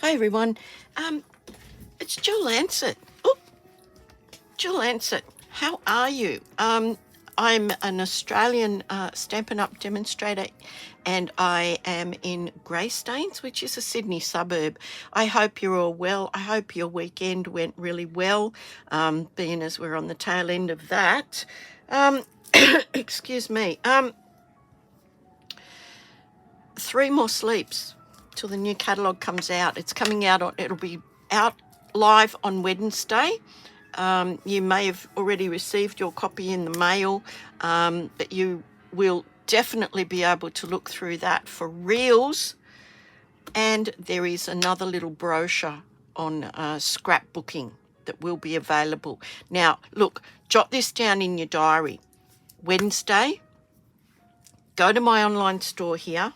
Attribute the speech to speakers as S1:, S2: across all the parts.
S1: Hi everyone, it's Jill Lancet. Oh, Jill Lancet, how are you? I'm an Australian Stampin' Up! Demonstrator, and I am in Greystanes, which is a Sydney suburb. I hope you're all well. I hope your weekend went really well, being as we're on the tail end of that. Excuse me. 3 more sleeps till the new catalogue comes out. It's coming out it'll be out live on Wednesday. You may have already received your copy in the mail, but you will definitely be able to look through that for reels. And there is another little brochure on scrapbooking that will be available. Now, look, jot this down in your diary. Wednesday, go to my online store here,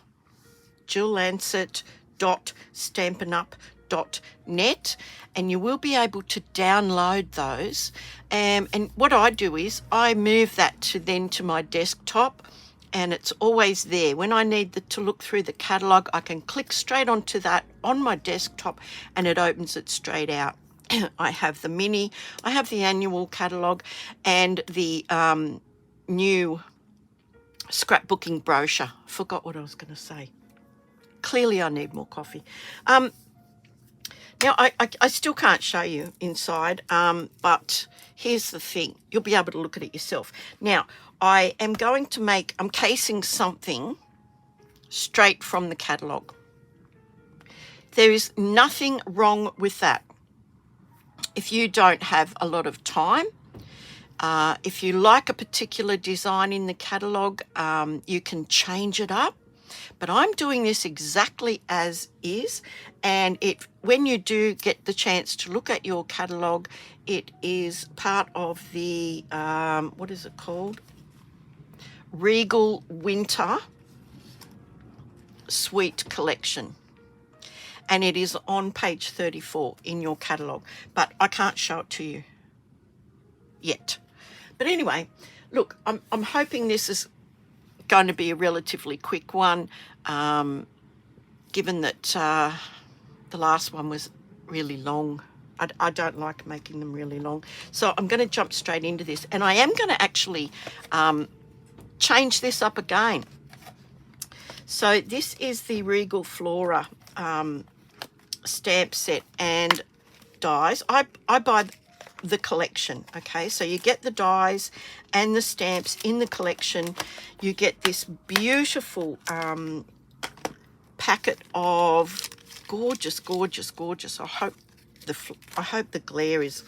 S1: jilllancet.stampinup.net, and you will be able to download those. And what I do is I move that to my desktop, and it's always there. When I need to look through the catalogue, I can click straight onto that on my desktop and it opens it straight out. I have the mini, I have the annual catalogue, and the new scrapbooking brochure. Forgot what I was going to say. Clearly I need more coffee. Now, I still can't show you inside, but here's the thing. You'll be able to look at it yourself. Now, I am going to I'm casing something straight from the catalogue. There is nothing wrong with that. If you don't have a lot of time, if you like a particular design in the catalogue, you can change it up. But I'm doing this exactly as is, and when you do get the chance to look at your catalogue, it is part of the, what is it called? Regal Winter Suite Collection. And it is on page 34 in your catalogue, but I can't show it to you yet. But anyway, look, I'm hoping this is going to be a relatively quick one, given that the last one was really long. I don't like making them really long. So I'm going to jump straight into this, and I am going to actually change this up again. So this is the Regal FLORA stamp set and dies. I buy the collection, okay? So you get the dies and the stamps in the collection. You get this beautiful packet of gorgeous. I hope the glare is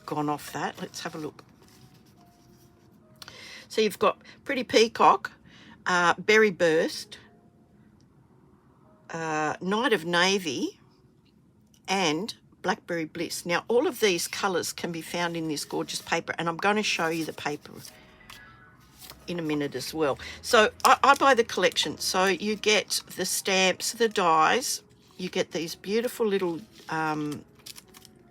S1: gone off that. Let's have a look. So you've got Pretty Peacock, Berry Burst, Night of Navy, and Blackberry Bliss. Now, all of these colours can be found in this gorgeous paper, and I'm going to show you the paper in a minute as well. So I buy the collection. So you get the stamps, the dies, you get these beautiful little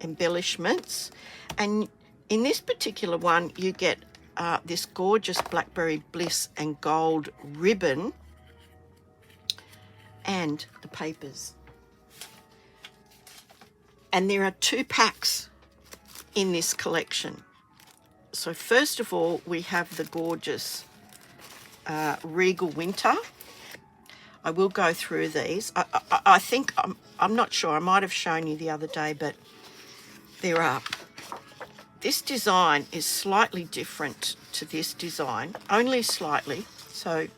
S1: embellishments, and in this particular one you get this gorgeous Blackberry Bliss and gold ribbon and the papers. And there are 2 packs in this collection. So first of all, we have the gorgeous Regal Winter. I will go through these. I think, I'm not sure, I might have shown you the other day, but there are. This design is slightly different to this design, only slightly. So,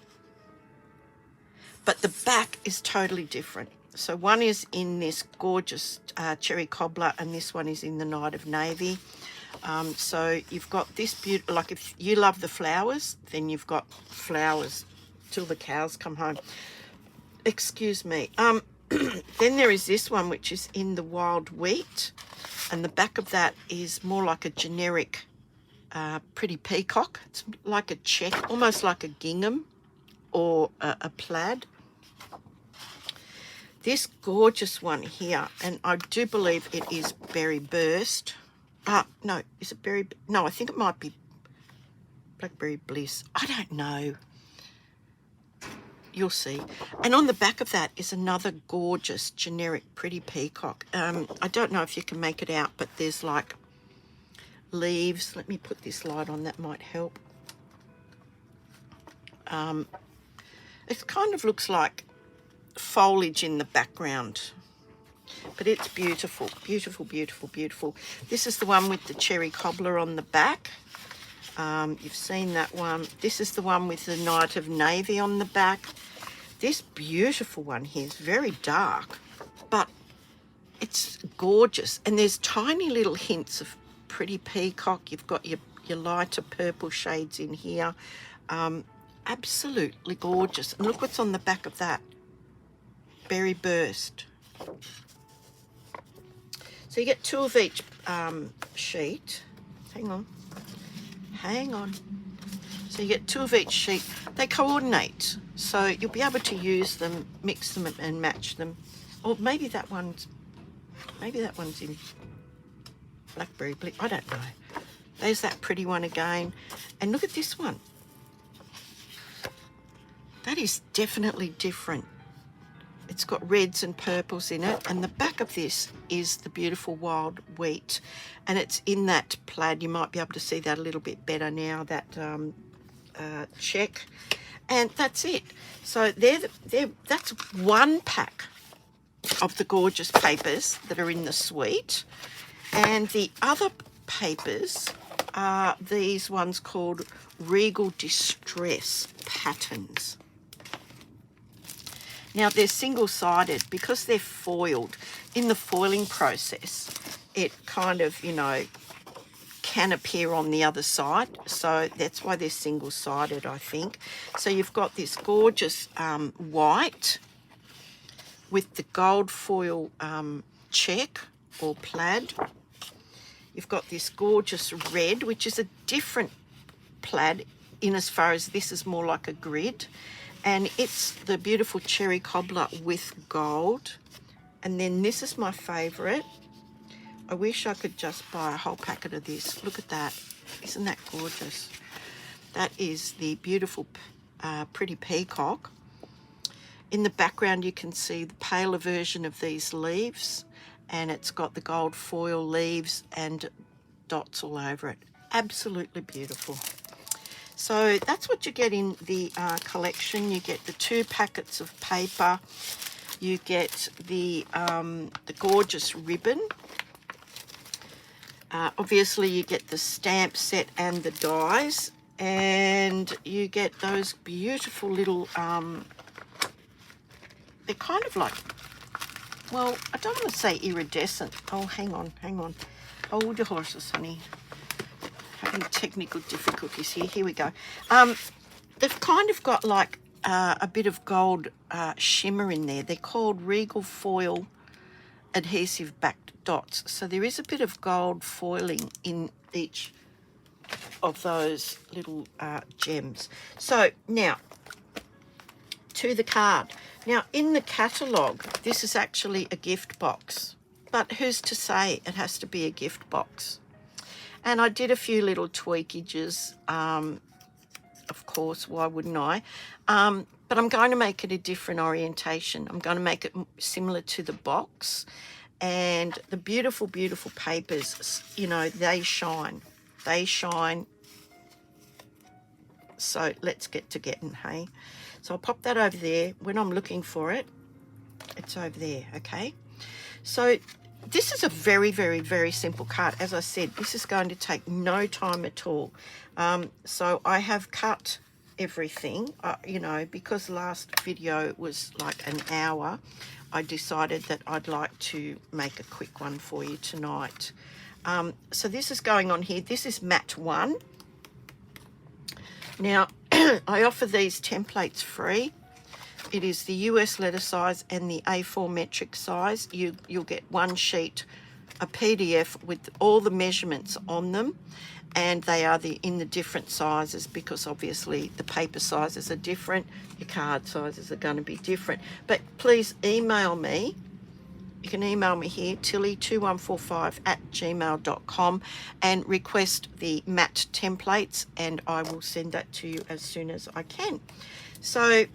S1: but the back is totally different. So one is in this gorgeous cherry cobbler, and this one is in the Night of Navy. So you've got this beautiful, like if you love the flowers, then you've got flowers till the cows come home. Excuse me. Then there is this one, which is in the Wild Wheat, and the back of that is more like a generic Pretty Peacock. It's like a check, almost like a gingham or a plaid. This gorgeous one here, and I do believe it is Berry Burst. No, is it Berry? No, I think it might be Blackberry Bliss. I don't know. you'll see. And on the back of that is another gorgeous generic pretty peacock. I don't know if you can make it out, but there's like leaves. Let me put this light on, that might help. It kind of looks like foliage in the background, but it's beautiful, beautiful, beautiful, beautiful. This is the one with the cherry cobbler on the back. You've seen that one. This is the one with the Night of Navy on the back. This beautiful one here is very dark, but it's gorgeous. And there's tiny little hints of pretty peacock. You've got your lighter purple shades in here. Absolutely gorgeous. And look what's on the back of that. Berry burst. So you get 2 of each sheet. Hang on. So you get 2 of each sheet. They coordinate, so you'll be able to use them, mix them and match them. Or maybe that one's in Blackberry. I don't know. There's that pretty one again. And look at this one. That is definitely different. It's got reds and purples in it, and the back of this is the beautiful wild wheat, and it's in that plaid. You might be able to see that a little bit better now, that check, and that's it. So that's one pack of the gorgeous papers that are in the suite, and the other papers are these ones called Regal Distress Patterns. Now, they're single-sided because they're foiled. In the foiling process, it kind of, you know, can appear on the other side. So that's why they're single-sided, I think. So you've got this gorgeous white with the gold foil check or plaid. You've got this gorgeous red, which is a different plaid in as far as this is more like a grid. And it's the beautiful cherry cobbler with gold. And then this is my favourite. I wish I could just buy a whole packet of this. Look at that. Isn't that gorgeous? That is the beautiful pretty peacock. In the background you can see the paler version of these leaves, and it's got the gold foil leaves and dots all over it. Absolutely beautiful. So that's what you get in the collection. You get the 2 packets of paper. You get the gorgeous ribbon. Obviously, you get the stamp set and the dies. And you get those beautiful little... they're kind of like... Well, I don't want to say iridescent. Oh, hang on. Hold your horses, honey. Having technical difficulties here. Here we go. They've kind of got like a bit of gold shimmer in there. They're called Regal Foil Adhesive Backed Dots. So there is a bit of gold foiling in each of those little gems. So now to the card. Now in the catalogue, this is actually a gift box. But who's to say it has to be a gift box? And I did a few little tweakages, of course, why wouldn't I? But I'm going to make it a different orientation. I'm going to make it similar to the box. And the beautiful, beautiful papers, you know, they shine. They shine. So let's get to getting, hey? So I'll pop that over there. When I'm looking for it, it's over there, okay? So... this is a very, very, very simple card. As I said, this is going to take no time at all. So I have cut everything, you know, because last video was like an hour. I decided that I'd like to make a quick one for you tonight. So this is going on here. This is mat 1. Now, I offer these templates free. It is the US letter size and the A4 metric size. You'll get one sheet, a PDF with all the measurements on them, and they are in the different sizes because obviously the paper sizes are different, your card sizes are going to be different. But please email me. You can email me here, tilly2145@gmail.com, and request the matte templates, and I will send that to you as soon as I can. So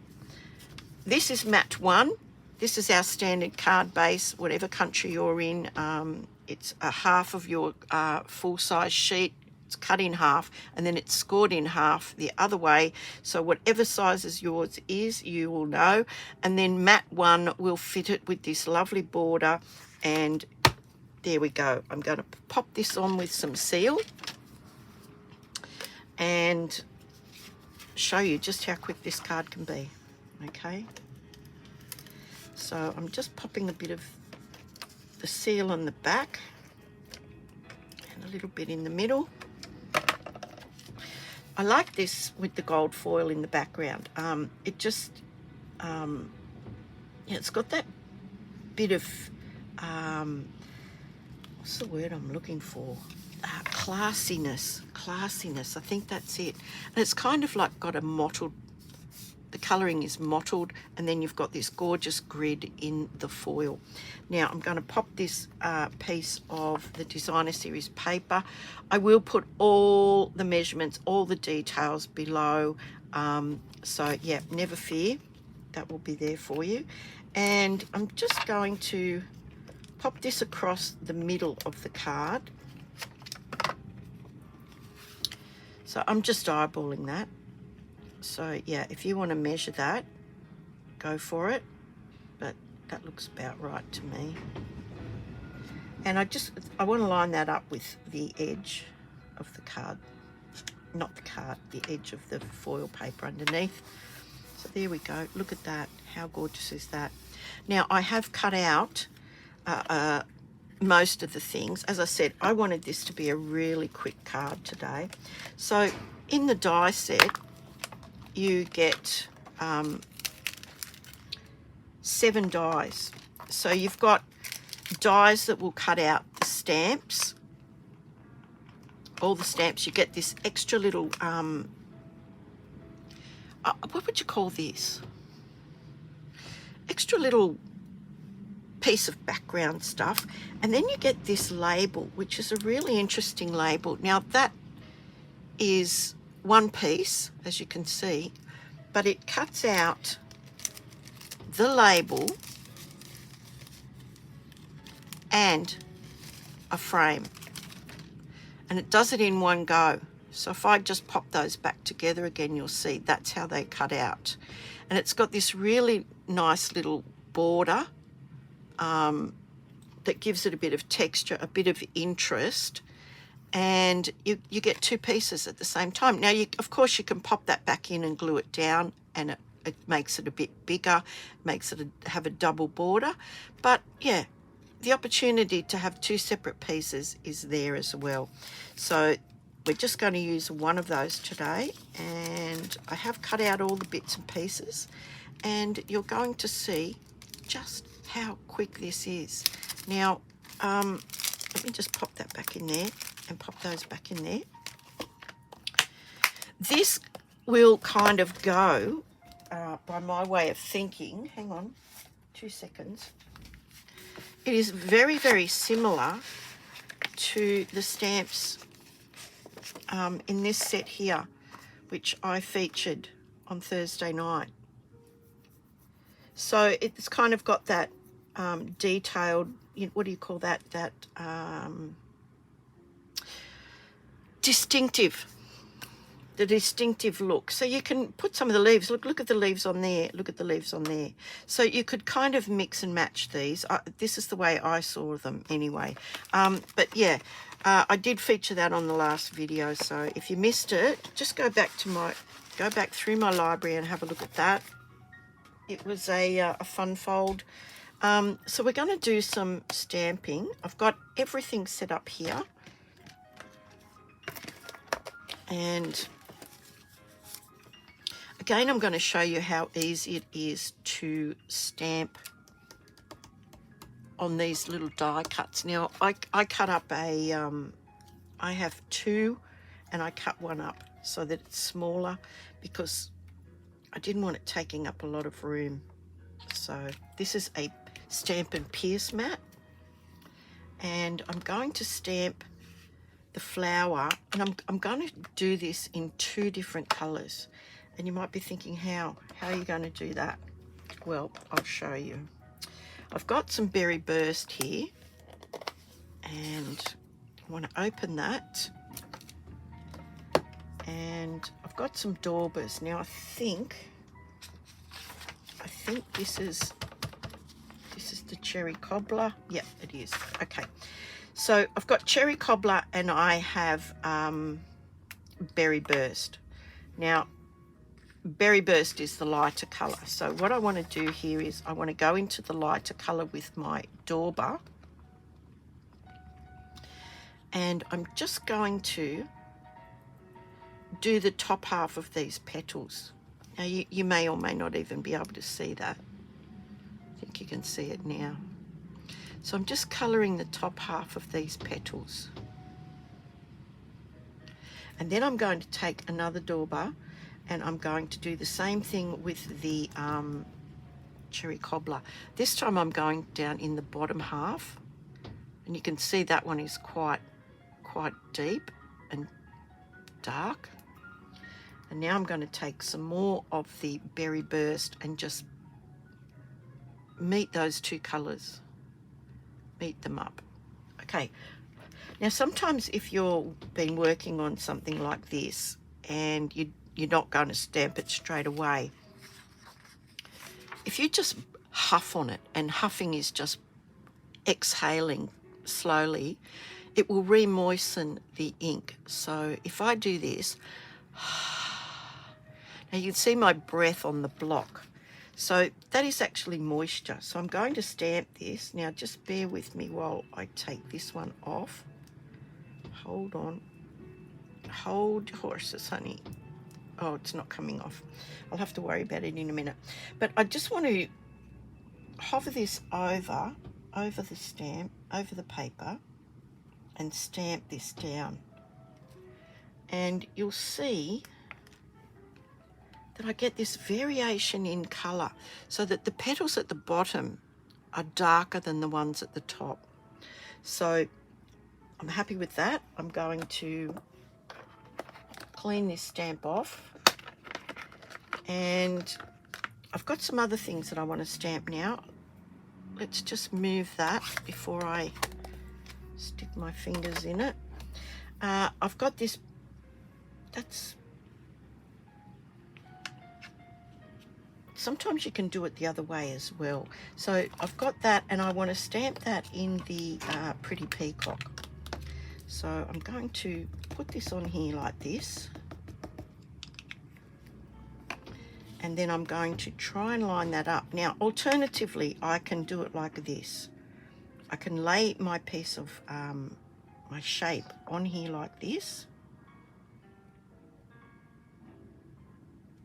S1: This is mat 1. This is our standard card base, whatever country you're in. It's a half of your full-size sheet. It's cut in half, and then it's scored in half the other way. So whatever sizes yours is, you will know. And then mat 1 will fit it with this lovely border. And there we go. I'm going to pop this on with some seal and show you just how quick this card can be. Okay. So I'm just popping a bit of the seal on the back and a little bit in the middle. I like this with the gold foil in the background. It just, yeah, it's got that bit of, what's the word I'm looking for? Classiness. I think that's it. And it's kind of like got a mottled, the colouring is mottled, and then you've got this gorgeous grid in the foil. Now I'm going to pop this piece of the designer series paper. I will put all the measurements, all the details below, so yeah, never fear, that will be there for you. And I'm just going to pop this across the middle of the card. So I'm just eyeballing that. So yeah, if you want to measure that, go for it, but that looks about right to me. And I want to line that up with the edge of the card, not the card, the edge of the foil paper underneath. So there we go. Look at that. How gorgeous is that? Now I have cut out most of the things. As I said, I wanted this to be a really quick card today. So in the die set, you get 7 dies. So you've got dies that will cut out the stamps, all the stamps. You get this extra little, what would you call this? Extra little piece of background stuff. And then you get this label, which is a really interesting label. Now that is one piece, as you can see, but it cuts out the label and a frame, and it does it in one go. So if I just pop those back together again, you'll see that's how they cut out. And it's got this really nice little border that gives it a bit of texture, a bit of interest, and you get 2 pieces at the same time. Now, of course, you can pop that back in and glue it down, and it makes it a bit bigger, makes it have a double border. But yeah, the opportunity to have 2 separate pieces is there as well. So we're just going to use one of those today, and I have cut out all the bits and pieces, and you're going to see just how quick this is. Now, let me just pop that back in there and pop those back in there. This will kind of go, by my way of thinking, hang on 2 seconds. It is very, very similar to the stamps in this set here, which I featured on Thursday night. So it's kind of got that detailed, what do you call that? That distinctive, the distinctive look. So you can put some of the leaves, look at the leaves on there, look at the leaves on there. So you could kind of mix and match these. This is the way I saw them anyway. But yeah, I did feature that on the last video. So if you missed it, just go back through my library and have a look at that. It was a fun fold. So we're going to do some stamping. I've got everything set up here. And again, I'm going to show you how easy it is to stamp on these little die cuts. Now, I cut up I have 2, and I cut one up so that it's smaller because I didn't want it taking up a lot of room. So this is a Stamp and Pierce mat, and I'm going to stamp the flower, and I'm going to do this in 2 different colors. And you might be thinking, how are you going to do that? Well, I'll show you. I've got some berry burst here, and I want to open that. And I've got some daubers. Now I think this is the cherry cobbler. Yeah, it is. Okay. So I've got cherry cobbler and I have berry burst. Now berry burst is the lighter color. So what I want to do here is I want to go into the lighter color with my dauber, and I'm just going to do the top half of these petals. Now you may or may not even be able to see that. I think you can see it now. So I'm just colouring the top half of these petals. And then I'm going to take another dauber and I'm going to do the same thing with the cherry cobbler. This time I'm going down in the bottom half, and you can see that one is quite deep and dark. And now I'm going to take some more of the berry burst and just meet those two colours, meet them up. Okay, now sometimes if you've been working on something like this and you're not going to stamp it straight away, if you just huff on it, and huffing is just exhaling slowly, it will re-moisten the ink. So if I do this, now you can see my breath on the block. So that is actually moisture. So I'm going to stamp this. Now just bear with me while I take this one off. Hold on. Hold your horses, honey. Oh, it's not coming off. I'll have to worry about it in a minute. But I just want to hover this over the stamp, over the paper, and stamp this down. And you'll see that I get this variation in colour, so that the petals at the bottom are darker than the ones at the top. So I'm happy with that. I'm going to clean this stamp off, and I've got some other things that I want to stamp now. Let's just move that before I stick my fingers in it. I've got this, sometimes you can do it the other way as well. So I've got that, and I want to stamp that in the Pretty Peacock. So I'm going to put this on here like this, and then I'm going to try and line that up. Now alternatively, I can do it like this. I can lay my piece of my shape on here like this,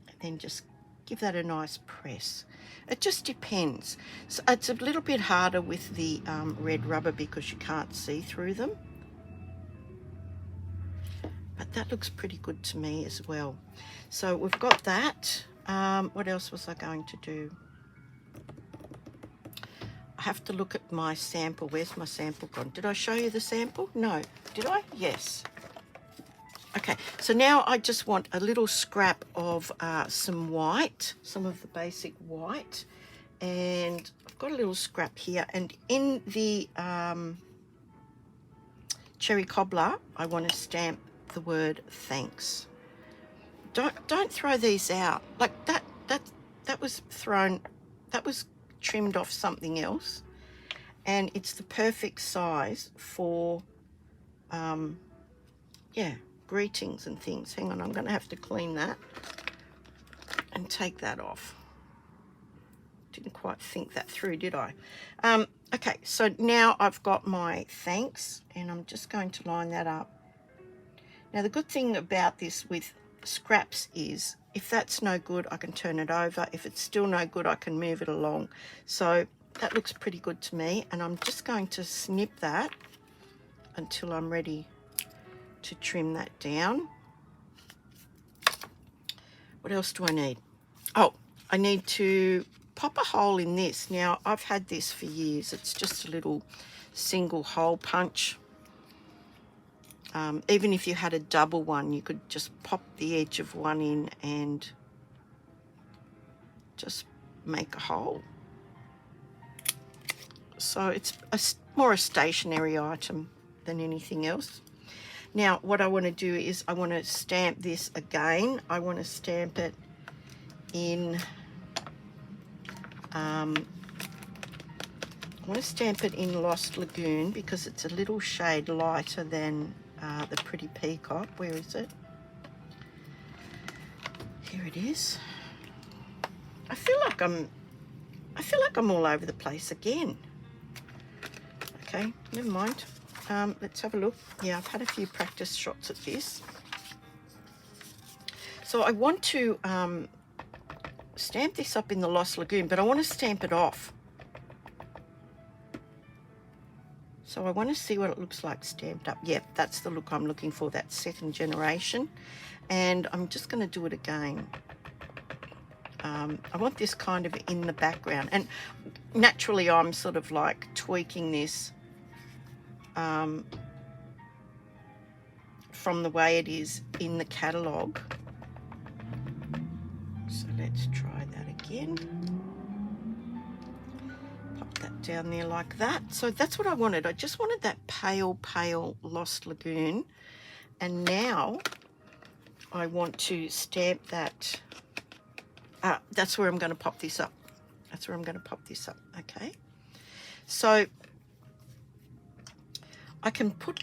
S1: and then just give that a nice press. It just depends. So it's a little bit harder with the red rubber because you can't see through them. But that looks pretty good to me as well. So we've got that. What else was I going to do? I have to look at my sample. Where's my sample gone? Did I show you the sample? No. Did I? Yes. Okay, so now I just want a little scrap of some white, some of the basic white. And I've got a little scrap here. And in the cherry cobbler, I want to stamp the word thanks. Don't throw these out. Like that was thrown, that was trimmed off something else, and it's the perfect size for yeah, greetings and things. Hang on, I'm going to have to clean that and take that off. Didn't quite think that through, did I? Okay, so now I've got my thanks, and I'm just going to line that up. Now the good thing about this with scraps is if that's no good, I can turn it over. If it's still no good, I can move it along. So that looks pretty good to me, and I'm just going to snip that until I'm ready to trim that down. What else do I need? Oh, I need to pop a hole in this. Now I've had this for years. It's just a little single hole punch. Even if you had a double one, you could just pop the edge of one in and just make a hole. So it's more a stationary item than anything else. Now what I want to do is I want to stamp this again. I want to stamp it in Lost Lagoon because it's a little shade lighter than the Pretty Peacock. Where is it? Here it is. I feel like I'm all over the place again. Okay, never mind. Let's have a look. Yeah, I've had a few practice shots at this. So I want to stamp this up in the Lost Lagoon, but I want to stamp it off. So I want to see what it looks like stamped up. Yeah, that's the look I'm looking for, that second generation. And I'm just going to do it again. I want this kind of in the background. And naturally I'm sort of like tweaking this from the way it is in the catalogue. So let's try that again. Pop that down there like that. So that's what I wanted. I just wanted that pale, pale Lost Lagoon. And now I want to stamp that. That's where I'm going to pop this up. That's where I'm going to pop this up. Okay. So I can put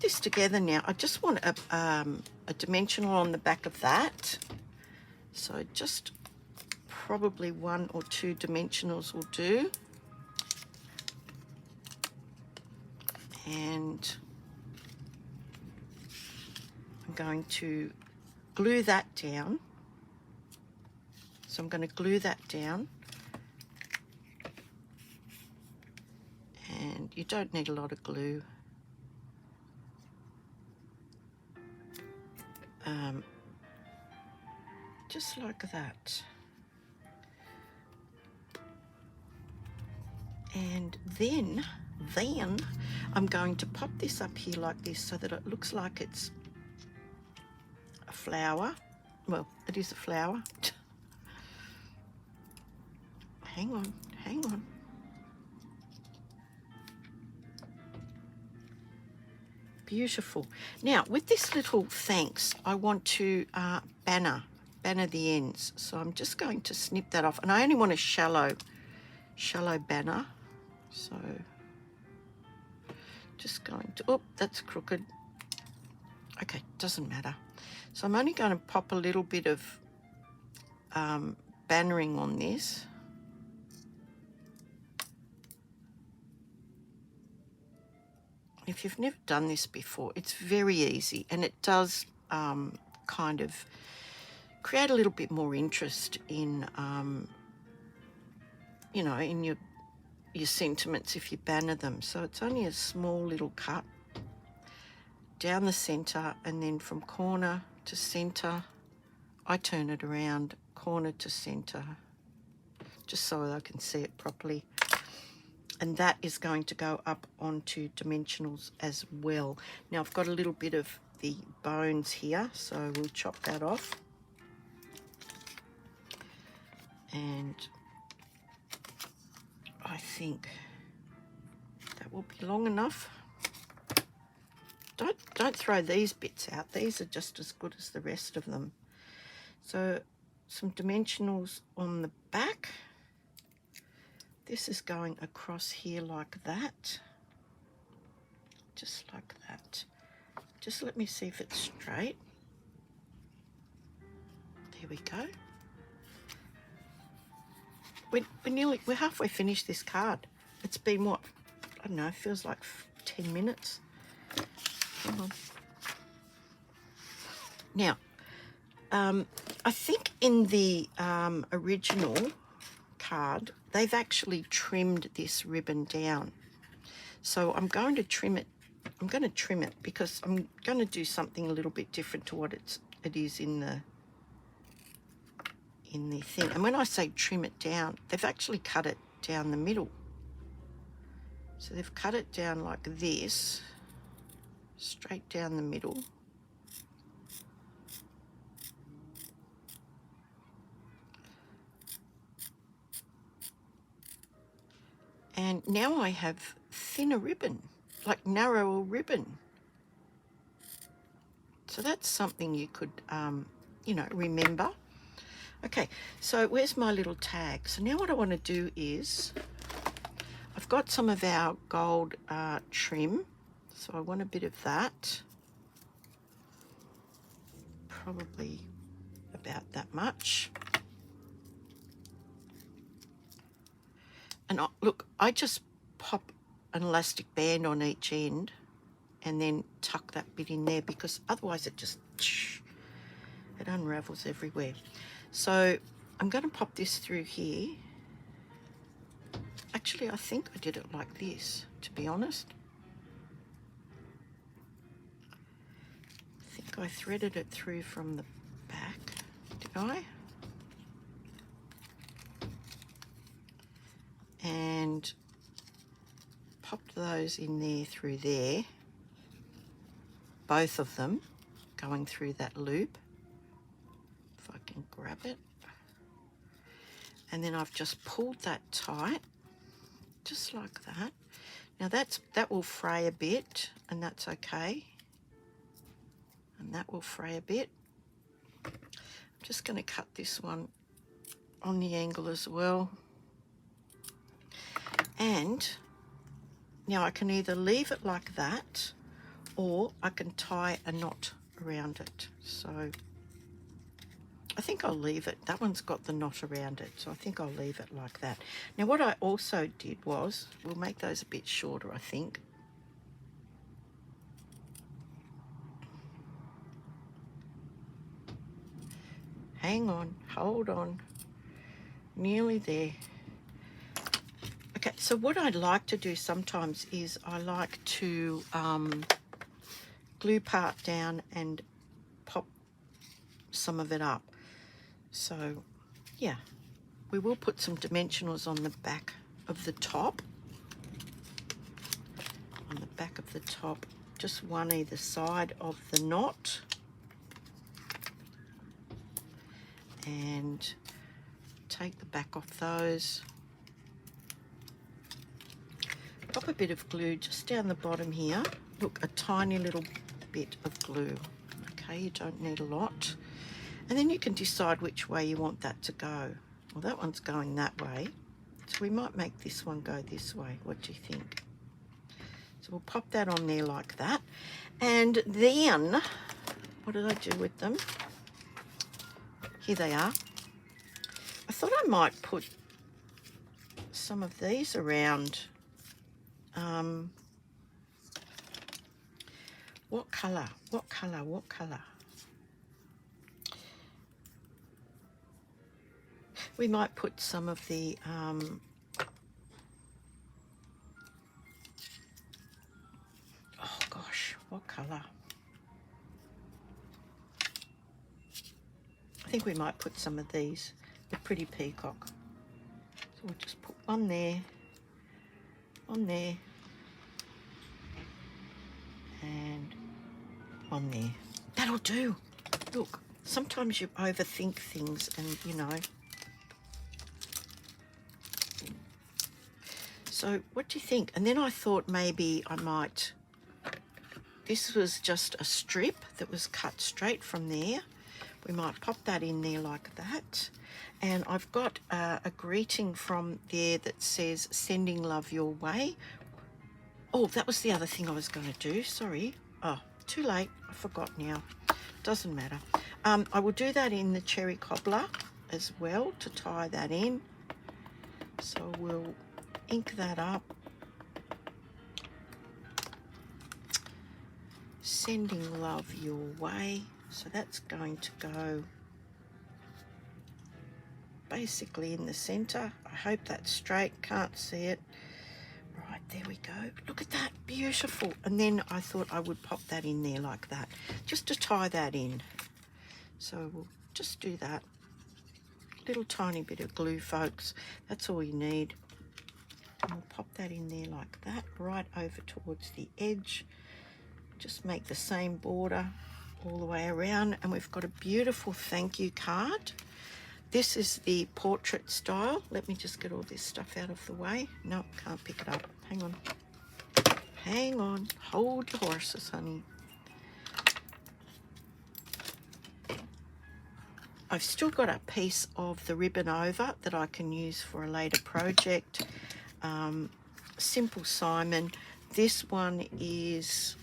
S1: this together now. I just want a dimensional on the back of that. So just probably 1 or 2 dimensionals will do. And I'm going to glue that down. So I'm going to glue that down. And you don't need a lot of glue. Just like that. And then I'm going to pop this up here like this so that it looks like it's a flower. Well, it is a flower. Hang on. Beautiful. Now with this little thanks, I want to banner the ends. So I'm just going to snip that off, and I only want a shallow banner. So just going to, oh, that's crooked. Okay, doesn't matter. So I'm only going to pop a little bit of bannering on this. If you've never done this before, it's very easy, and it does kind of create a little bit more interest in, you know, in your sentiments if you banner them. So it's only a small little cut down the center, and then from corner to center, I turn it around, corner to center, just so I can see it properly. And that is going to go up onto dimensionals as well. Now I've got a little bit of the bones here, so we'll chop that off. And I think that will be long enough. Don't throw these bits out. These are just as good as the rest of them. So some dimensionals on the back. This is going across here like that. Just like that. Just let me see if it's straight. There we go. We're halfway finished this card. It's been what? I don't know, it feels like 10 minutes. Hang on. Now, I think in the original card, they've actually trimmed this ribbon down. So I'm going to trim it. I'm going to trim it because I'm going to do something a little bit different to what it is in the thing. And when I say trim it down, they've actually cut it down the middle. So they've cut it down like this, straight down the middle. And now I have thinner ribbon, like narrower ribbon. So that's something you could, you know, remember. Okay, so where's my little tag? So now what I want to do is, I've got some of our gold trim, so I want a bit of that. Probably about that much. And look, I just pop an elastic band on each end and then tuck that bit in there, because otherwise it just, it unravels everywhere. So I'm going to pop this through here. Actually, I think I did it like this, to be honest. I think I threaded it through from the back, did I? And popped those in there through there, both of them going through that loop, if I can grab it. And then I've just pulled that tight, just like that. Now that will fray a bit, and that's okay. And that will fray a bit. I'm just going to cut this one on the angle as well. And now I can either leave it like that, or I can tie a knot around it. So I think I'll leave it. That one's got the knot around it, so I think I'll leave it like that. Now what I also did was, we'll make those a bit shorter, I think. Hang on, hold on, nearly there. Okay, so what I'd like to do sometimes is I like to glue part down and pop some of it up. So yeah, we will put some dimensionals on the back of the top. On the back of the top, just one either side of the knot. And take the back off those. Pop a bit of glue just down the bottom here. Look, a tiny little bit of glue. Okay, you don't need a lot. And then you can decide which way you want that to go. Well, that one's going that way, so we might make this one go this way. What do you think? So we'll pop that on there like that. And then, what did I do with them? Here they are. I thought I might put some of these around. What colour? What colour? What colour? We might put some of the oh gosh, what colour? I think we might put some of these, the Pretty Peacock. So we'll just put one there, and one there. That'll do. Look, sometimes you overthink things, and you know. So what do you think? And then I thought maybe I might, this was just a strip that was cut straight from there. We might pop that in there like that. And I've got a greeting from there that says, sending love your way. Oh, that was the other thing I was going to do. Sorry. Oh, too late. I forgot now. Doesn't matter. I will do that in the cherry cobbler as well to tie that in. So we'll ink that up. Sending love your way. So that's going to go basically in the center. I hope that's straight. Can't see it. Right, there we go. Look at that. Beautiful. And then I thought I would pop that in there like that, just to tie that in. So we'll just do that. Little tiny bit of glue, folks. That's all you need. And we'll pop that in there like that, right over towards the edge. Just make the same border all the way around, and we've got a beautiful thank you card. This is the portrait style. Let me just get all this stuff out of the way. No, can't pick it up. Hang on. Hang on. Hold your horses, honey. I've still got a piece of the ribbon over that I can use for a later project. Simple Simon. This one is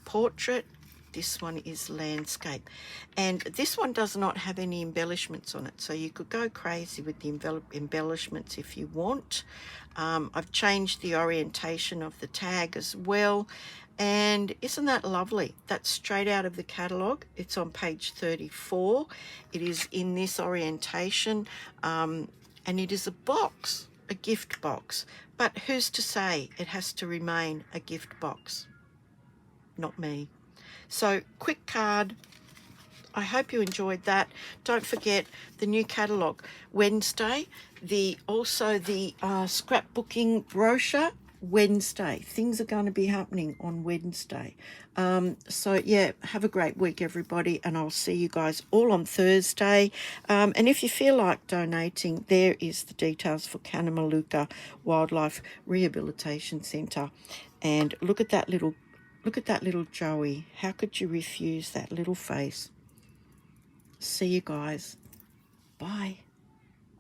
S1: portrait. This one is landscape. And this one does not have any embellishments on it, so you could go crazy with the embellishments if you want. I've changed the orientation of the tag as well. And isn't that lovely? That's straight out of the catalogue. It's on page 34. It is in this orientation, and it is a box, a gift box. But who's to say it has to remain a gift box? Not me. So, quick card. I hope you enjoyed that. Don't forget the new catalogue Wednesday. Also the scrapbooking brochure Wednesday. Things are going to be happening on Wednesday. So yeah, have a great week, everybody, and I'll see you guys all on Thursday. And if you feel like donating, there is the details for Kanamaluka Wildlife Rehabilitation Centre. And look at that little Joey. How could you refuse that little face? See you guys. Bye.